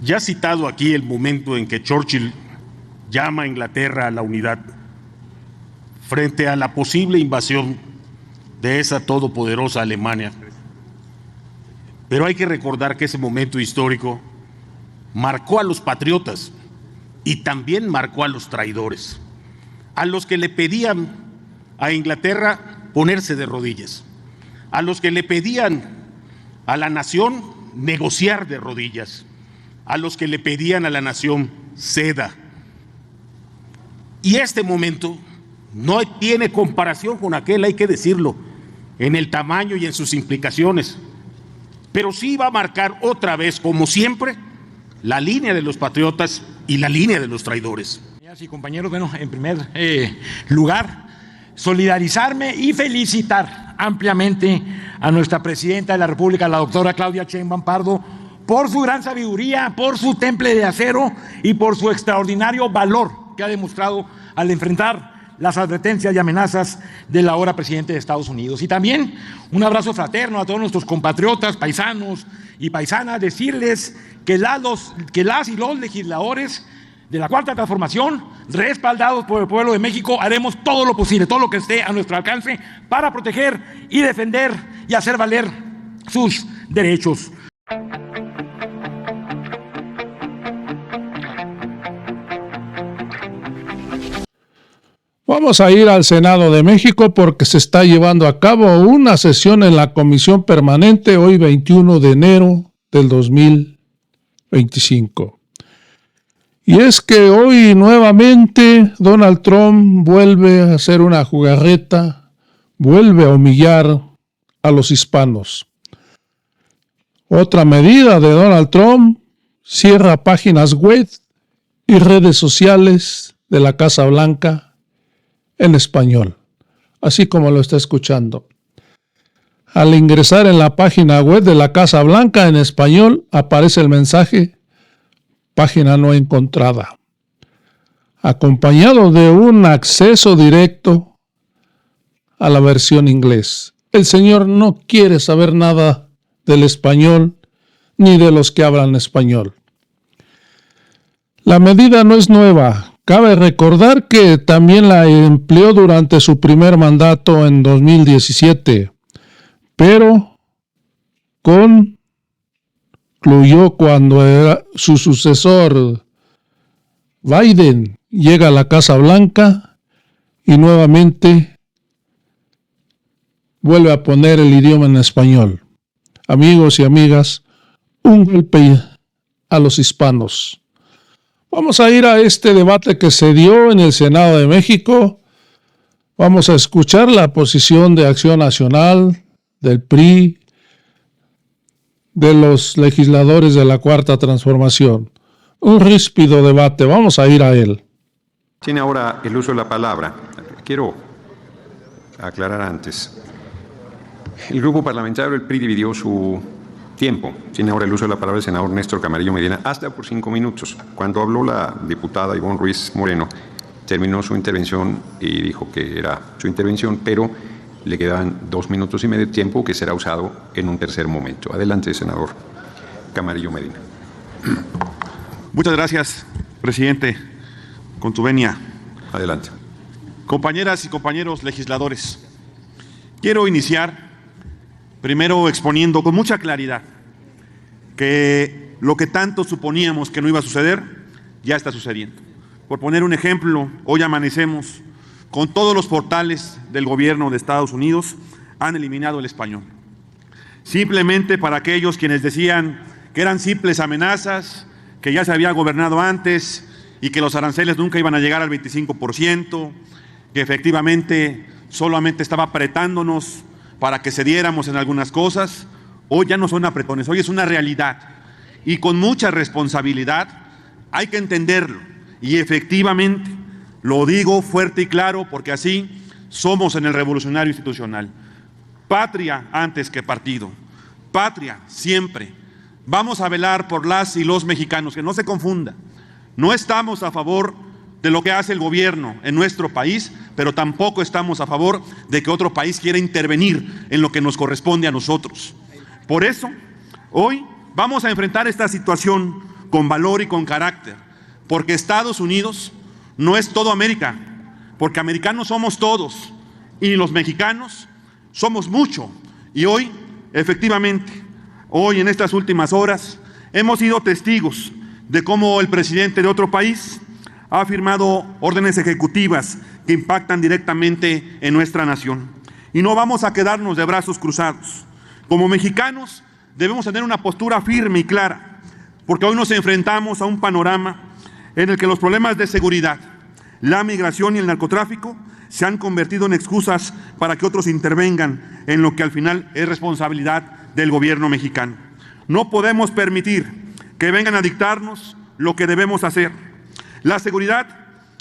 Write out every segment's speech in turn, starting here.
Ya ha citado aquí el momento en que Churchill llama a Inglaterra a la unidad frente a la posible invasión de esa todopoderosa Alemania. Pero hay que recordar que ese momento histórico marcó a los patriotas y también marcó a los traidores, a los que le pedían a Inglaterra ponerse de rodillas, a los que le pedían a la nación negociar de rodillas, a los que le pedían a la nación ceda. Y este momento no tiene comparación con aquel, hay que decirlo, en el tamaño y en sus implicaciones, pero sí va a marcar otra vez, como siempre, la línea de los patriotas y la línea de los traidores. Y compañeros, bueno, en primer lugar, solidarizarme y felicitar ampliamente a nuestra presidenta de la República, la doctora Claudia Sheinbaum Pardo, por su gran sabiduría, por su temple de acero y por su extraordinario valor que ha demostrado al enfrentar las advertencias y amenazas del ahora presidente de Estados Unidos. Y también un abrazo fraterno a todos nuestros compatriotas, paisanos y paisanas, decirles que las y los legisladores de la Cuarta Transformación, respaldados por el pueblo de México, haremos todo lo posible, todo lo que esté a nuestro alcance para proteger y defender y hacer valer sus derechos. Vamos a ir al Senado de México porque se está llevando a cabo una sesión en la Comisión Permanente hoy 21 de enero del 2025. Y es que hoy nuevamente Donald Trump vuelve a hacer una jugarreta, vuelve a humillar a los hispanos. Otra medida de Donald Trump: cierra páginas web y redes sociales de la Casa Blanca en español, así como lo está escuchando. Al ingresar en la página web de la Casa Blanca en español, aparece el mensaje "página no encontrada", acompañado de un acceso directo a la versión inglés. El señor no quiere saber nada del español ni de los que hablan español. La medida no es nueva. Cabe recordar que también la empleó durante su primer mandato en 2017, pero concluyó cuando su sucesor Biden llega a la Casa Blanca y nuevamente vuelve a poner el idioma en español. Amigos y amigas, un golpe a los hispanos. Vamos a ir a este debate que se dio en el Senado de México. Vamos a escuchar la posición de Acción Nacional, del PRI, de los legisladores de la Cuarta Transformación. Un ríspido debate. Vamos a ir a él. Tiene ahora el uso de la palabra. Quiero aclarar antes. El grupo parlamentario del PRI dividió su tiempo. Tiene ahora el uso de la palabra el senador Néstor Camarillo Medina hasta por 5 minutos. Cuando habló la diputada Ivonne Ruiz Moreno, terminó su intervención y dijo que era su intervención, pero le quedaban 2 minutos y medio de tiempo que será usado en un tercer momento. Adelante, senador Camarillo Medina. Muchas gracias, presidente. Con tu venia. Adelante. Compañeras y compañeros legisladores, quiero iniciar primero exponiendo con mucha claridad que lo que tanto suponíamos que no iba a suceder, ya está sucediendo. Por poner un ejemplo, hoy amanecemos con todos los portales del gobierno de Estados Unidos han eliminado el español. Simplemente para aquellos quienes decían que eran simples amenazas, que ya se había gobernado antes y que los aranceles nunca iban a llegar al 25%, que efectivamente solamente estaba apretándonos para que cediéramos en algunas cosas. Hoy ya no son apretones, hoy es una realidad y con mucha responsabilidad hay que entenderlo y efectivamente lo digo fuerte y claro porque así somos en el revolucionario institucional. Patria antes que partido, patria siempre. Vamos a velar por las y los mexicanos, que no se confunda. No estamos a favor de lo que hace el gobierno en nuestro país, pero tampoco estamos a favor de que otro país quiera intervenir en lo que nos corresponde a nosotros. Por eso, hoy vamos a enfrentar esta situación con valor y con carácter, porque Estados Unidos no es todo América, porque americanos somos todos y los mexicanos somos mucho. Y hoy, efectivamente, hoy en estas últimas horas, hemos sido testigos de cómo el presidente de otro país ha firmado órdenes ejecutivas que impactan directamente en nuestra nación. Y no vamos a quedarnos de brazos cruzados. Como mexicanos debemos tener una postura firme y clara, porque hoy nos enfrentamos a un panorama en el que los problemas de seguridad, la migración y el narcotráfico se han convertido en excusas para que otros intervengan en lo que al final es responsabilidad del gobierno mexicano. No podemos permitir que vengan a dictarnos lo que debemos hacer. La seguridad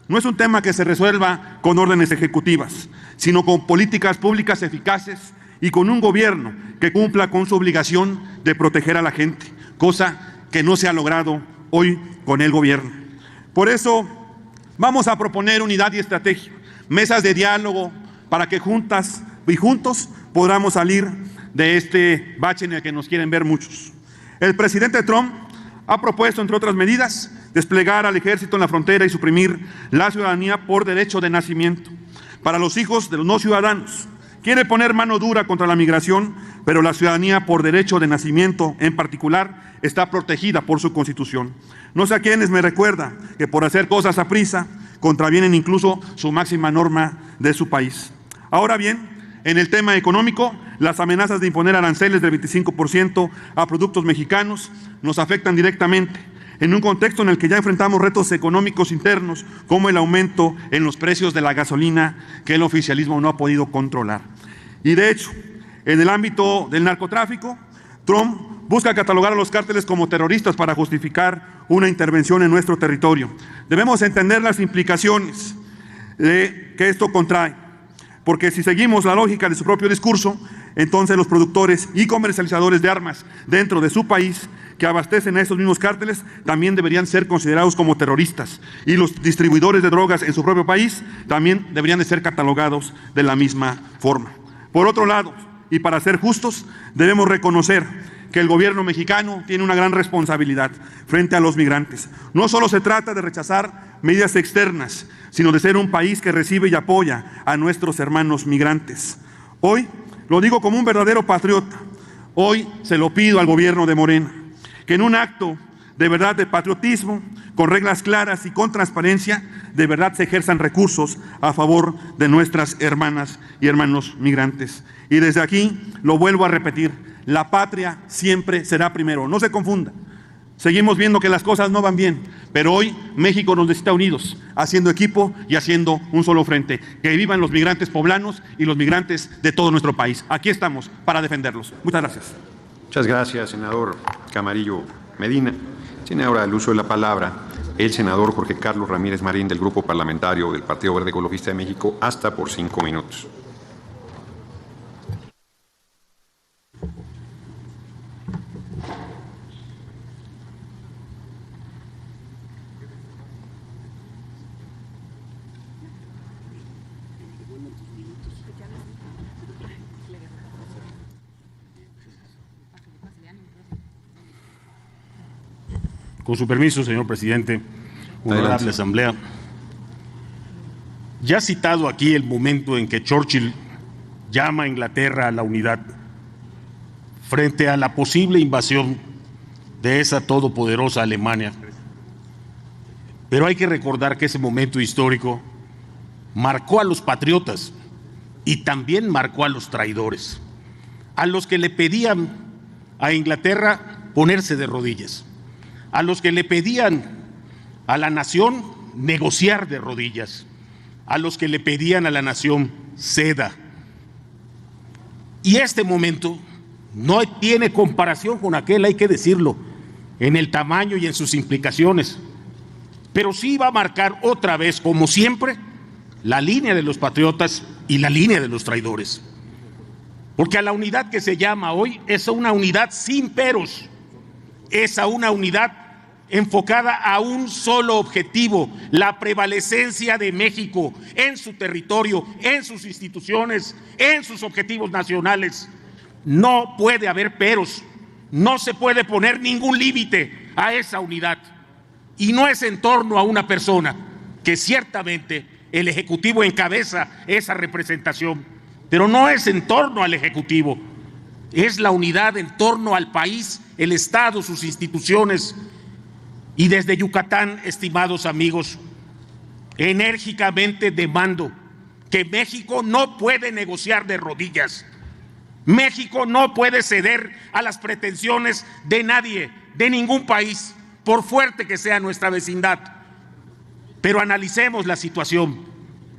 no es un tema que se resuelva con órdenes ejecutivas, sino con políticas públicas eficaces y con un gobierno que cumpla con su obligación de proteger a la gente, cosa que no se ha logrado hoy con el gobierno. Por eso vamos a proponer unidad y estrategia, mesas de diálogo para que juntas y juntos podamos salir de este bache en el que nos quieren ver muchos. El presidente Trump ha propuesto, entre otras medidas, desplegar al ejército en la frontera y suprimir la ciudadanía por derecho de nacimiento para los hijos de los no ciudadanos. Quiere poner mano dura contra la migración, pero la ciudadanía por derecho de nacimiento en particular está protegida por su Constitución. No sé a quiénes me recuerda que por hacer cosas a prisa contravienen incluso su máxima norma de su país. Ahora bien, en el tema económico, las amenazas de imponer aranceles del 25% a productos mexicanos nos afectan directamente, en un contexto en el que ya enfrentamos retos económicos internos, como el aumento en los precios de la gasolina que el oficialismo no ha podido controlar. Y de hecho, en el ámbito del narcotráfico, Trump busca catalogar a los cárteles como terroristas para justificar una intervención en nuestro territorio. Debemos entender las implicaciones que esto contrae, porque si seguimos la lógica de su propio discurso, entonces los productores y comercializadores de armas dentro de su país que abastecen a estos mismos cárteles también deberían ser considerados como terroristas, y los distribuidores de drogas en su propio país también deberían de ser catalogados de la misma forma. Por otro lado, y para ser justos, debemos reconocer que el gobierno mexicano tiene una gran responsabilidad frente a los migrantes. No solo se trata de rechazar medidas externas, sino de ser un país que recibe y apoya a nuestros hermanos migrantes. Hoy, lo digo como un verdadero patriota, hoy se lo pido al gobierno de Morena, que en un acto de verdad de patriotismo, con reglas claras y con transparencia, de verdad se ejerzan recursos a favor de nuestras hermanas y hermanos migrantes. Y desde aquí lo vuelvo a repetir, la patria siempre será primero, no se confunda. Seguimos viendo que las cosas no van bien, pero hoy México nos necesita unidos, haciendo equipo y haciendo un solo frente. Que vivan los migrantes poblanos y los migrantes de todo nuestro país. Aquí estamos para defenderlos. Muchas gracias. Muchas gracias, senador Camarillo Medina. Tiene ahora el uso de la palabra el senador Jorge Carlos Ramírez Marín, del Grupo Parlamentario del Partido Verde Ecologista de México, hasta por 5 minutos. Con su permiso, señor presidente, honorable Adelante. asamblea. Ya citado aquí el momento en que Churchill llama a Inglaterra a la unidad frente a la posible invasión de esa todopoderosa Alemania. Pero hay que recordar que ese momento histórico marcó a los patriotas y también marcó a los traidores, a los que le pedían a Inglaterra ponerse de rodillas, a los que le pedían a la nación negociar de rodillas, a los que le pedían a la nación ceda. Y este momento no tiene comparación con aquel, hay que decirlo, en el tamaño y en sus implicaciones, pero sí va a marcar otra vez, como siempre, la línea de los patriotas y la línea de los traidores. Porque a la unidad que se llama hoy es una unidad sin peros, es a una unidad enfocada a un solo objetivo: la prevalecencia de México en su territorio, en sus instituciones, en sus objetivos nacionales. No puede haber peros, no se puede poner ningún límite a esa unidad. Y no es en torno a una persona, que ciertamente el Ejecutivo encabeza esa representación, pero no es en torno al Ejecutivo, es la unidad en torno al país, el Estado, sus instituciones. Y desde Yucatán, estimados amigos, enérgicamente demando que México no puede negociar de rodillas. México no puede ceder a las pretensiones de nadie, de ningún país, por fuerte que sea nuestra vecindad. Pero analicemos la situación.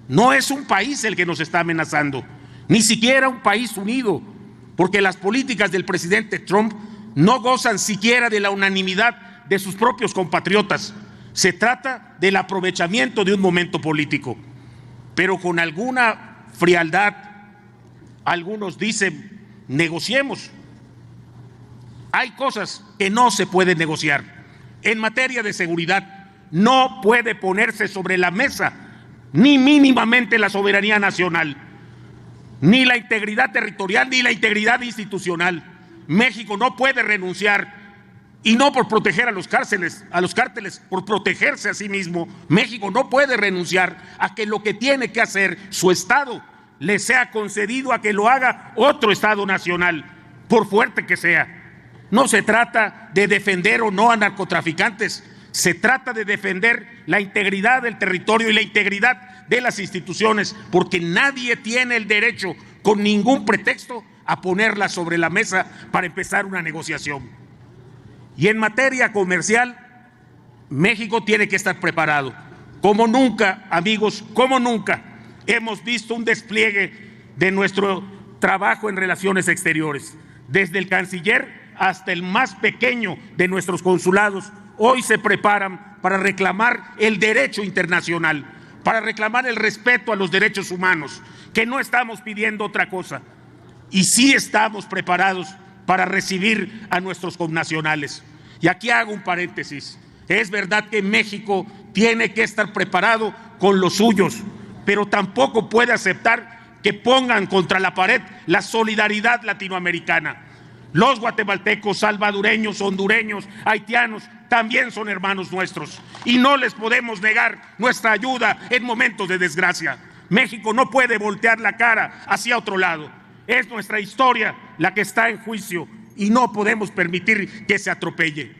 No es un país el que nos está amenazando, ni siquiera un país unido, porque las políticas del presidente Trump no gozan siquiera de la unanimidad de sus propios compatriotas. Se trata del aprovechamiento de un momento político. Pero con alguna frialdad, algunos dicen, negociemos. Hay cosas que no se pueden negociar. En materia de seguridad, no puede ponerse sobre la mesa ni mínimamente la soberanía nacional, ni la integridad territorial, ni la integridad institucional. México no puede renunciar, y no por proteger a los cárteles, por protegerse a sí mismo. México no puede renunciar a que lo que tiene que hacer su Estado le sea concedido a que lo haga otro Estado nacional, por fuerte que sea. No se trata de defender o no a narcotraficantes, se trata de defender la integridad del territorio y la integridad de las instituciones, porque nadie tiene el derecho, con ningún pretexto, a ponerla sobre la mesa para empezar una negociación. Y en materia comercial, México tiene que estar preparado. Como nunca, amigos, como nunca hemos visto un despliegue de nuestro trabajo en relaciones exteriores. Desde el canciller hasta el más pequeño de nuestros consulados, hoy se preparan para reclamar el derecho internacional, para reclamar el respeto a los derechos humanos, que no estamos pidiendo otra cosa. Y sí estamos preparados para recibir a nuestros connacionales. Y aquí hago un paréntesis. Es verdad que México tiene que estar preparado con los suyos, pero tampoco puede aceptar que pongan contra la pared la solidaridad latinoamericana. Los guatemaltecos, salvadoreños, hondureños, haitianos, también son hermanos nuestros y no les podemos negar nuestra ayuda en momentos de desgracia. México no puede voltear la cara hacia otro lado. Es nuestra historia la que está en juicio y no podemos permitir que se atropelle.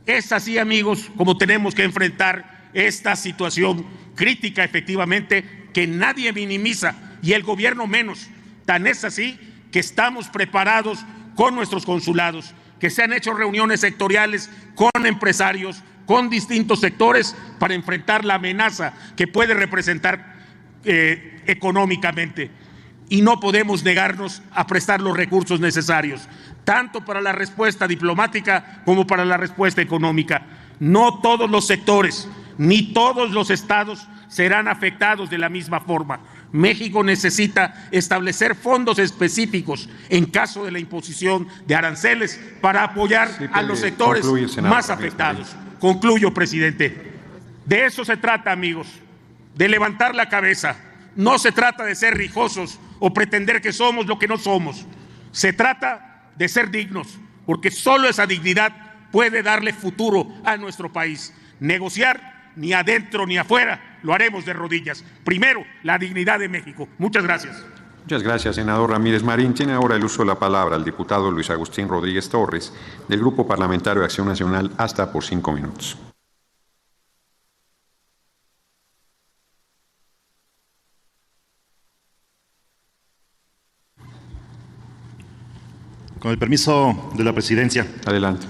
Es así, amigos, como tenemos que enfrentar esta situación crítica, efectivamente, que nadie minimiza y el gobierno menos. Tan es así que estamos preparados con nuestros consulados, que se han hecho reuniones sectoriales con empresarios, con distintos sectores para enfrentar la amenaza que puede representar económicamente. Y no podemos negarnos a prestar los recursos necesarios, tanto para la respuesta diplomática como para la respuesta económica. No todos los sectores, ni todos los estados serán afectados de la misma forma. México necesita establecer fondos específicos en caso de la imposición de aranceles para apoyar a los sectores más afectados. Concluyo, presidente. De eso se trata, amigos, de levantar la cabeza. No se trata de ser rijosos o pretender que somos lo que no somos. Se trata de ser dignos, porque solo esa dignidad puede darle futuro a nuestro país. Negociar ni adentro ni afuera, lo haremos de rodillas. Primero, la dignidad de México. Muchas gracias. Muchas gracias, senador Ramírez Marín. Tiene ahora el uso de la palabra el diputado Luis Agustín Rodríguez Torres, del Grupo Parlamentario de Acción Nacional, hasta por 5 minutos. Con el permiso de la presidencia. Adelante.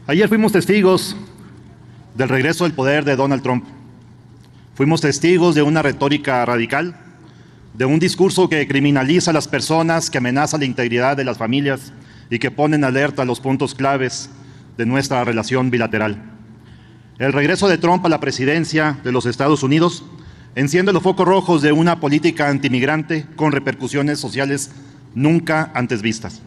Ayer fuimos testigos del regreso del poder de Donald Trump. Fuimos testigos de una retórica radical, de un discurso que criminaliza a las personas, que amenaza la integridad de las familias y que pone en alerta los puntos claves de nuestra relación bilateral. El regreso de Trump a la presidencia de los Estados Unidos enciende los focos rojos de una política antimigrante con repercusiones sociales nunca antes vistas.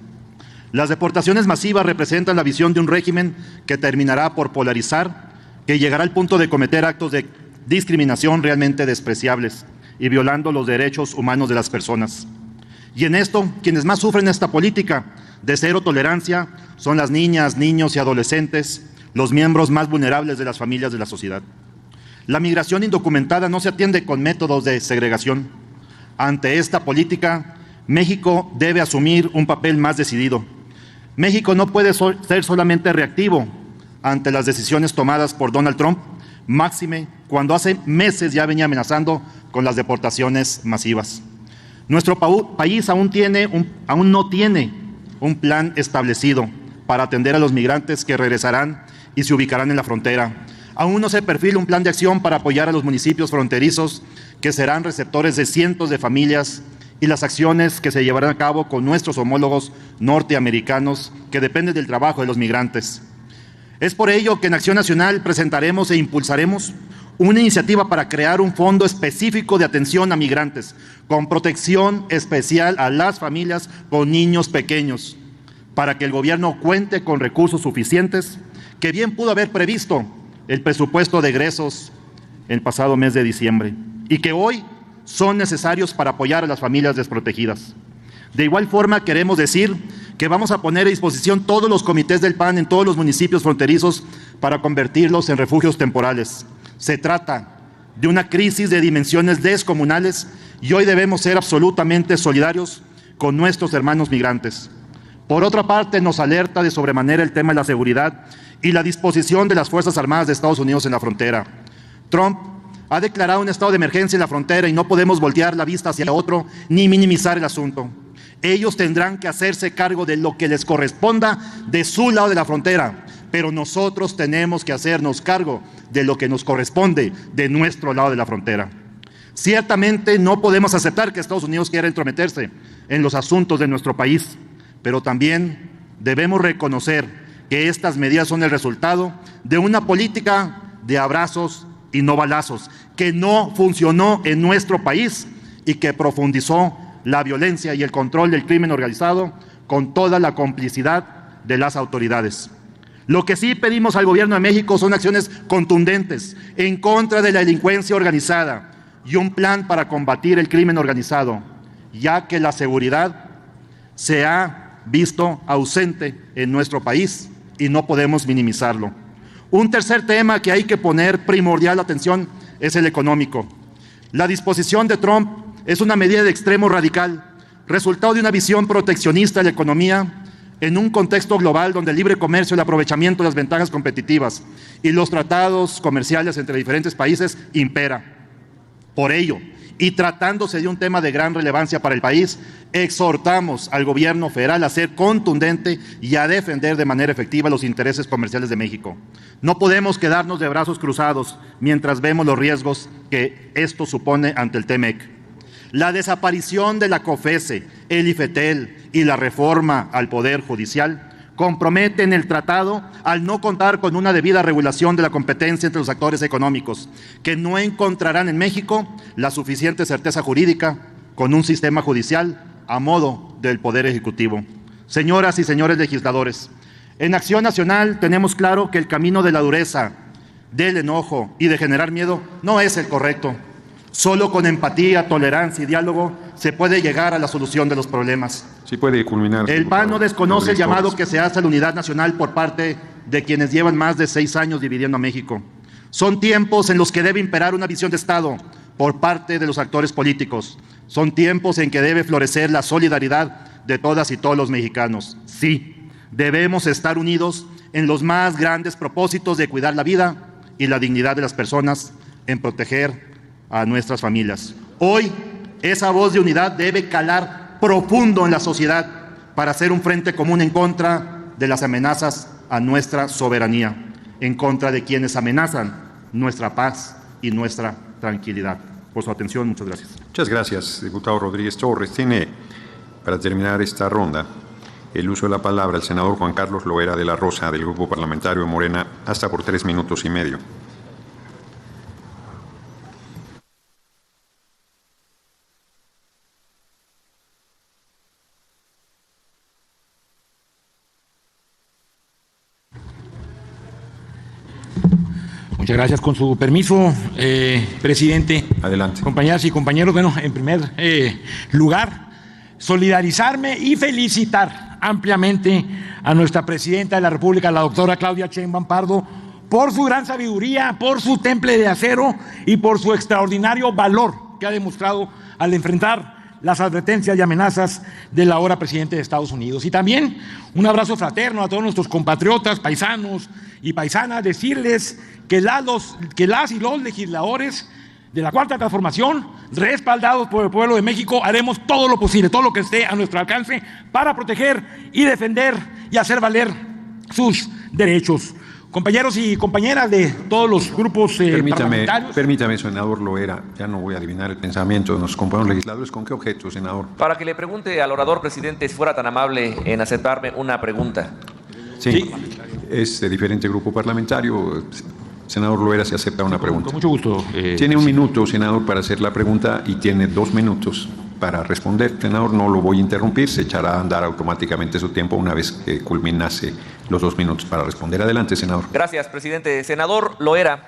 Las deportaciones masivas representan la visión de un régimen que terminará por polarizar, que llegará al punto de cometer actos de discriminación realmente despreciables y violando los derechos humanos de las personas. Y en esto, quienes más sufren esta política de cero tolerancia son las niñas, niños y adolescentes, los miembros más vulnerables de las familias de la sociedad. La migración indocumentada no se atiende con métodos de segregación. Ante esta política, México debe asumir un papel más decidido. México no puede ser solamente reactivo ante las decisiones tomadas por Donald Trump, máxime cuando hace meses ya venía amenazando con las deportaciones masivas. Nuestro país aún no tiene un plan establecido para atender a los migrantes que regresarán y se ubicarán en la frontera. Aún no se perfila un plan de acción para apoyar a los municipios fronterizos que serán receptores de cientos de familias y las acciones que se llevarán a cabo con nuestros homólogos norteamericanos que dependen del trabajo de los migrantes. Es por ello que en Acción Nacional presentaremos e impulsaremos una iniciativa para crear un fondo específico de atención a migrantes, con protección especial a las familias con niños pequeños, para que el gobierno cuente con recursos suficientes, que bien pudo haber previsto el presupuesto de egresos el pasado mes de diciembre, y que hoy son necesarios para apoyar a las familias desprotegidas. De igual forma, queremos decir que vamos a poner a disposición todos los comités del PAN en todos los municipios fronterizos para convertirlos en refugios temporales. Se trata de una crisis de dimensiones descomunales y hoy debemos ser absolutamente solidarios con nuestros hermanos migrantes. Por otra parte, nos alerta de sobremanera el tema de la seguridad y la disposición de las Fuerzas Armadas de Estados Unidos en la frontera. Trump ha declarado un estado de emergencia en la frontera y no podemos voltear la vista hacia otro ni minimizar el asunto. Ellos tendrán que hacerse cargo de lo que les corresponda de su lado de la frontera, pero nosotros tenemos que hacernos cargo de lo que nos corresponde de nuestro lado de la frontera. Ciertamente no podemos aceptar que Estados Unidos quiera entrometerse en los asuntos de nuestro país, pero también debemos reconocer que estas medidas son el resultado de una política de abrazos y no balazos, que no funcionó en nuestro país y que profundizó la violencia y el control del crimen organizado con toda la complicidad de las autoridades. Lo que sí pedimos al gobierno de México son acciones contundentes en contra de la delincuencia organizada y un plan para combatir el crimen organizado, ya que la seguridad se ha visto ausente en nuestro país y no podemos minimizarlo. Un tercer tema que hay que poner primordial atención es el económico. La disposición de Trump es una medida de extremo radical, resultado de una visión proteccionista de la economía en un contexto global donde el libre comercio, el aprovechamiento de las ventajas competitivas y los tratados comerciales entre diferentes países impera. Por ello, y tratándose de un tema de gran relevancia para el país, exhortamos al gobierno federal a ser contundente y a defender de manera efectiva los intereses comerciales de México. No podemos quedarnos de brazos cruzados mientras vemos los riesgos que esto supone ante el TEMEC. La desaparición de la COFECE, el IFETEL y la reforma al Poder Judicial comprometen el tratado al no contar con una debida regulación de la competencia entre los actores económicos, que no encontrarán en México la suficiente certeza jurídica con un sistema judicial a modo del Poder Ejecutivo. Señoras y señores legisladores, en Acción Nacional tenemos claro que el camino de la dureza, del enojo y de generar miedo no es el correcto. Solo con empatía, tolerancia y diálogo se puede llegar a la solución de los problemas. Sí puede culminar. El PAN no desconoce el llamado que se hace a la unidad nacional por parte de quienes llevan más de 6 años dividiendo a México. Son tiempos en los que debe imperar una visión de Estado por parte de los actores políticos. Son tiempos en que debe florecer la solidaridad de todas y todos los mexicanos. Sí, debemos estar unidos en los más grandes propósitos de cuidar la vida y la dignidad de las personas, en proteger a nuestras familias. Hoy, esa voz de unidad debe calar profundo en la sociedad para hacer un frente común en contra de las amenazas a nuestra soberanía, en contra de quienes amenazan nuestra paz y nuestra tranquilidad. Por su atención, muchas gracias. Muchas gracias, diputado Rodríguez Torres. Tiene, para terminar esta ronda, el uso de la palabra el senador Juan Carlos Loera de la Rosa, del Grupo Parlamentario de Morena, hasta por 3 minutos y medio. Muchas gracias. Con su permiso, presidente. Adelante. Compañeras y compañeros, bueno, en primer lugar, solidarizarme y felicitar ampliamente a nuestra presidenta de la República, la doctora Claudia Sheinbaum Pardo, por su gran sabiduría, por su temple de acero y por su extraordinario valor que ha demostrado al enfrentar las advertencias y amenazas del ahora presidente de Estados Unidos. Y también un abrazo fraterno a todos nuestros compatriotas, paisanos y paisanas, decirles que las y los legisladores de la Cuarta Transformación, respaldados por el pueblo de México, haremos todo lo posible, todo lo que esté a nuestro alcance para proteger y defender y hacer valer sus derechos. Compañeros y compañeras de todos los grupos parlamentarios. Permítame, senador Loera, ya no voy a adivinar el pensamiento de nuestros compañeros legisladores. ¿Con qué objeto, senador? Para que le pregunte al orador, presidente, si fuera tan amable en aceptarme una pregunta. Sí, es de diferente grupo parlamentario. Senador Loera, se acepta una pregunta. Con mucho gusto. Tiene un minuto, senador, para hacer la pregunta y tiene 2 minutos para responder. Senador, no lo voy a interrumpir, se echará a andar automáticamente su tiempo una vez que culminase los 2 minutos para responder. Adelante, senador. Gracias, presidente. Senador Loera,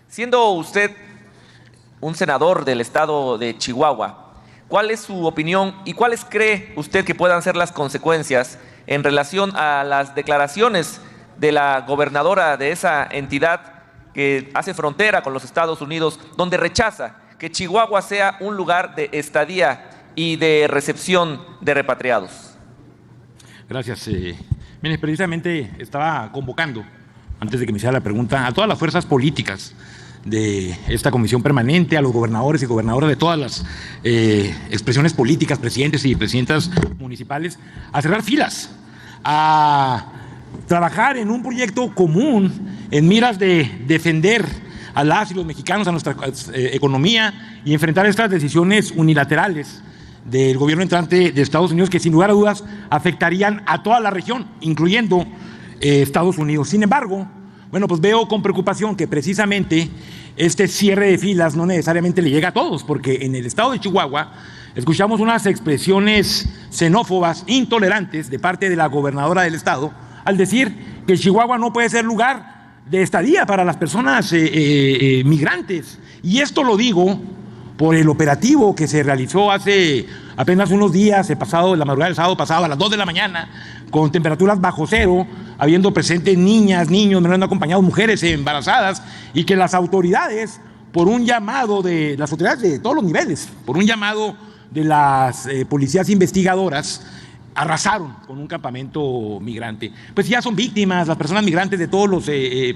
siendo usted un senador del estado de Chihuahua, ¿cuál es su opinión y cuáles cree usted que puedan ser las consecuencias en relación a las declaraciones de la gobernadora de esa entidad que hace frontera con los Estados Unidos, donde rechaza que Chihuahua sea un lugar de estadía y de recepción de repatriados? Gracias. Mire, precisamente estaba convocando, antes de que me hiciera la pregunta, a todas las fuerzas políticas de esta comisión permanente, a los gobernadores y gobernadoras de todas las expresiones políticas, presidentes y presidentas municipales, a cerrar filas, a trabajar en un proyecto común en miras de defender a las y los mexicanos, a nuestra economía y enfrentar estas decisiones unilaterales del gobierno entrante de Estados Unidos que sin lugar a dudas afectarían a toda la región, incluyendo Estados Unidos. Sin embargo, bueno, pues veo con preocupación que precisamente este cierre de filas no necesariamente le llega a todos, porque en el estado de Chihuahua escuchamos unas expresiones xenófobas, intolerantes de parte de la gobernadora del estado, al decir que Chihuahua no puede ser lugar de estadía para las personas migrantes. Y esto lo digo por el operativo que se realizó hace apenas unos días, la madrugada del sábado pasado a las 2 de la mañana, con temperaturas bajo cero, habiendo presentes niñas, niños, menores no acompañados, mujeres embarazadas, y que las autoridades, por un llamado de las autoridades de todos los niveles, por un llamado de las policías investigadoras, arrasaron con un campamento migrante. Pues ya son víctimas las personas migrantes de todos los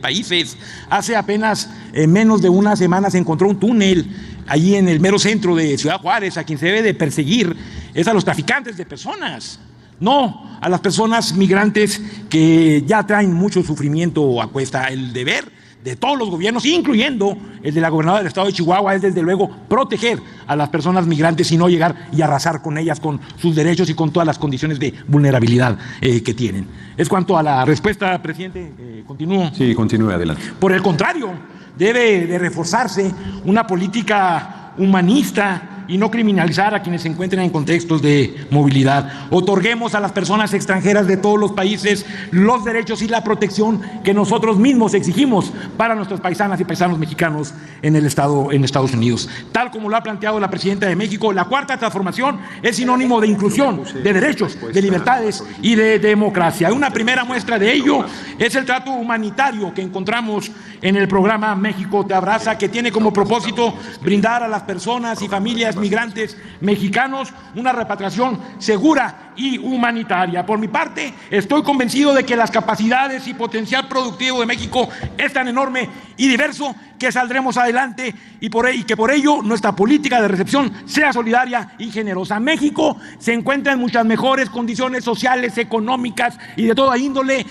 países. Hace apenas menos de una semana se encontró un túnel allí en el mero centro de Ciudad Juárez. A quien se debe de perseguir es a los traficantes de personas, no a las personas migrantes que ya traen mucho sufrimiento a cuesta. El deber de todos los gobiernos, incluyendo el de la gobernadora del estado de Chihuahua, es desde luego proteger a las personas migrantes y no llegar y arrasar con ellas, con sus derechos y con todas las condiciones de vulnerabilidad que tienen. Es cuanto a la respuesta, presidente. ¿Continúo? Sí, continúe, adelante. Por el contrario, debe de reforzarse una política humanista y no criminalizar a quienes se encuentren en contextos de movilidad. Otorguemos a las personas extranjeras de todos los países los derechos y la protección que nosotros mismos exigimos para nuestras paisanas y paisanos mexicanos en Estados Unidos. Tal como lo ha planteado la presidenta de México, la Cuarta Transformación es sinónimo de inclusión, de derechos, de libertades y de democracia. Una primera muestra de ello es el trato humanitario que encontramos en el programa México te abraza, que tiene como propósito brindar a las personas y familias migrantes mexicanos una repatriación segura y humanitaria. Por mi parte, estoy convencido de que las capacidades y potencial productivo de México es tan enorme y diverso que saldremos adelante y que por ello nuestra política de recepción sea solidaria y generosa. México se encuentra en muchas mejores condiciones sociales, económicas y de toda índole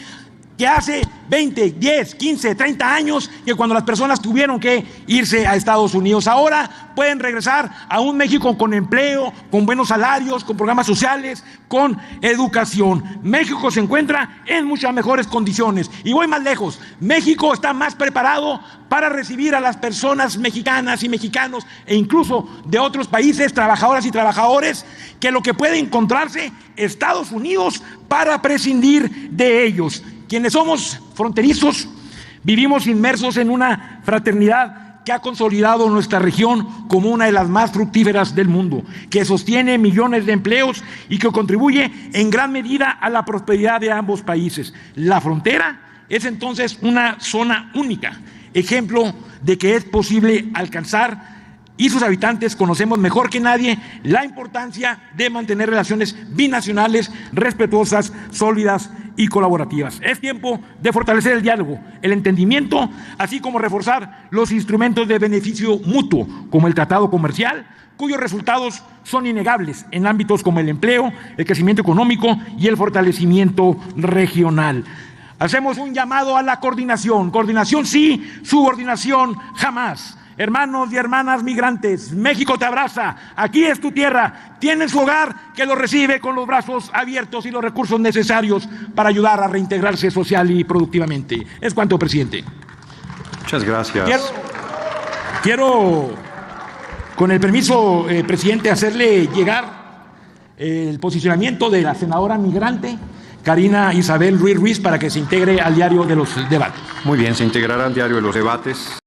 que hace 20, 10, 15, 30 años, que cuando las personas tuvieron que irse a Estados Unidos. Ahora pueden regresar a un México con empleo, con buenos salarios, con programas sociales, con educación. México se encuentra en muchas mejores condiciones. Y voy más lejos, México está más preparado para recibir a las personas mexicanas y mexicanos e incluso de otros países, trabajadoras y trabajadores, que lo que puede encontrarse Estados Unidos para prescindir de ellos. Quienes somos fronterizos vivimos inmersos en una fraternidad que ha consolidado nuestra región como una de las más fructíferas del mundo, que sostiene millones de empleos y que contribuye en gran medida a la prosperidad de ambos países. La frontera es entonces una zona única, ejemplo de que es posible alcanzar, y sus habitantes conocemos mejor que nadie la importancia de mantener relaciones binacionales respetuosas, sólidas y colaborativas. Es tiempo de fortalecer el diálogo, el entendimiento, así como reforzar los instrumentos de beneficio mutuo, como el tratado comercial, cuyos resultados son innegables en ámbitos como el empleo, el crecimiento económico y el fortalecimiento regional. Hacemos un llamado a la coordinación. Coordinación sí, subordinación jamás. Hermanos y hermanas migrantes, México te abraza, aquí es tu tierra, tienes su hogar que lo recibe con los brazos abiertos y los recursos necesarios para ayudar a reintegrarse social y productivamente. Es cuanto, presidente. Muchas gracias. Quiero con el permiso, presidente, hacerle llegar el posicionamiento de la senadora migrante Karina Isabel Ruiz Ruiz para que se integre al diario de los debates. Muy bien, se integrará al diario de los debates.